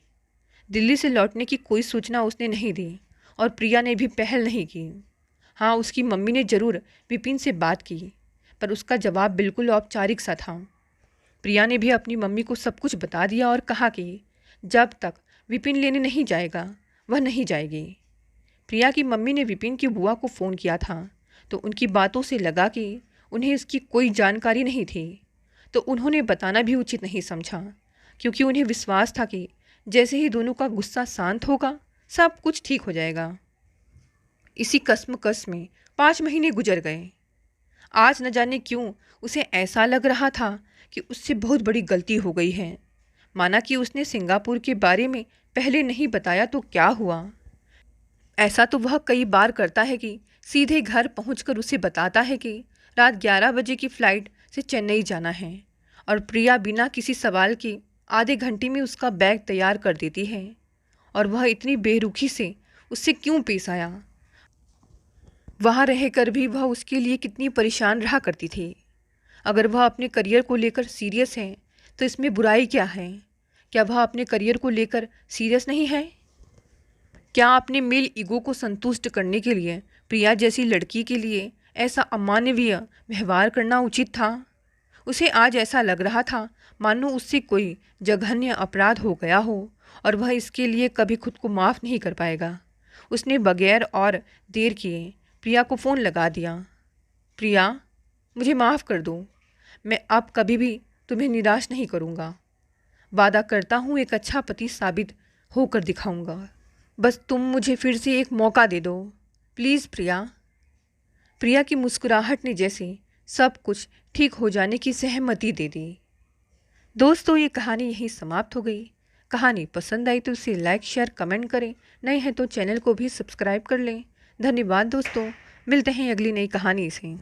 दिल्ली से लौटने की कोई सूचना उसने नहीं दी और प्रिया ने भी पहल नहीं की। हाँ, उसकी मम्मी ने ज़रूर विपिन से बात की, पर उसका जवाब बिल्कुल औपचारिक सा था। प्रिया ने भी अपनी मम्मी को सब कुछ बता दिया और कहा कि जब तक विपिन लेने नहीं जाएगा वह नहीं जाएगी। प्रिया की मम्मी ने विपिन की बुआ को फ़ोन किया था, तो उनकी बातों से लगा कि उन्हें इसकी कोई जानकारी नहीं थी, तो उन्होंने बताना भी उचित नहीं समझा, क्योंकि उन्हें विश्वास था कि जैसे ही दोनों का गुस्सा शांत होगा सब कुछ ठीक हो जाएगा। इसी कश्मकश में 5 महीने गुजर गए। आज न जाने क्यों उसे ऐसा लग रहा था कि उससे बहुत बड़ी गलती हो गई है। माना कि उसने सिंगापुर के बारे में पहले नहीं बताया तो क्या हुआ। ऐसा तो वह कई बार करता है कि सीधे घर पहुंचकर उसे बताता है कि रात 11 बजे की फ़्लाइट से चेन्नई जाना है, और प्रिया बिना किसी सवाल के आधे घंटे में उसका बैग तैयार कर देती है। और वह इतनी बेरुखी से उससे क्यों पेश आया? वहाँ रहकर भी वह उसके लिए कितनी परेशान रहा करती थी। अगर वह अपने करियर को लेकर सीरियस है तो इसमें बुराई क्या है? क्या वह अपने करियर को लेकर सीरियस नहीं है? क्या अपने मेल ईगो को संतुष्ट करने के लिए प्रिया जैसी लड़की के लिए ऐसा अमानवीय व्यवहार करना उचित था? उसे आज ऐसा लग रहा था मानो उससे कोई जघन्य अपराध हो गया हो और वह इसके लिए कभी खुद को माफ़ नहीं कर पाएगा। उसने बगैर और देर किए प्रिया को फ़ोन लगा दिया। प्रिया, मुझे माफ़ कर दो, मैं अब कभी भी तुम्हें निराश नहीं करूँगा। वादा करता हूँ एक अच्छा पति साबित होकर दिखाऊँगा। बस तुम मुझे फिर से एक मौका दे दो, प्लीज़ प्रिया। प्रिया की मुस्कुराहट ने जैसे सब कुछ ठीक हो जाने की सहमति दे दी। दोस्तों, ये कहानी यहीं समाप्त हो गई। कहानी पसंद आई तो इसे लाइक, शेयर, कमेंट करें। नए हैं तो चैनल को भी सब्सक्राइब कर लें। धन्यवाद दोस्तों, मिलते हैं अगली नई कहानी से।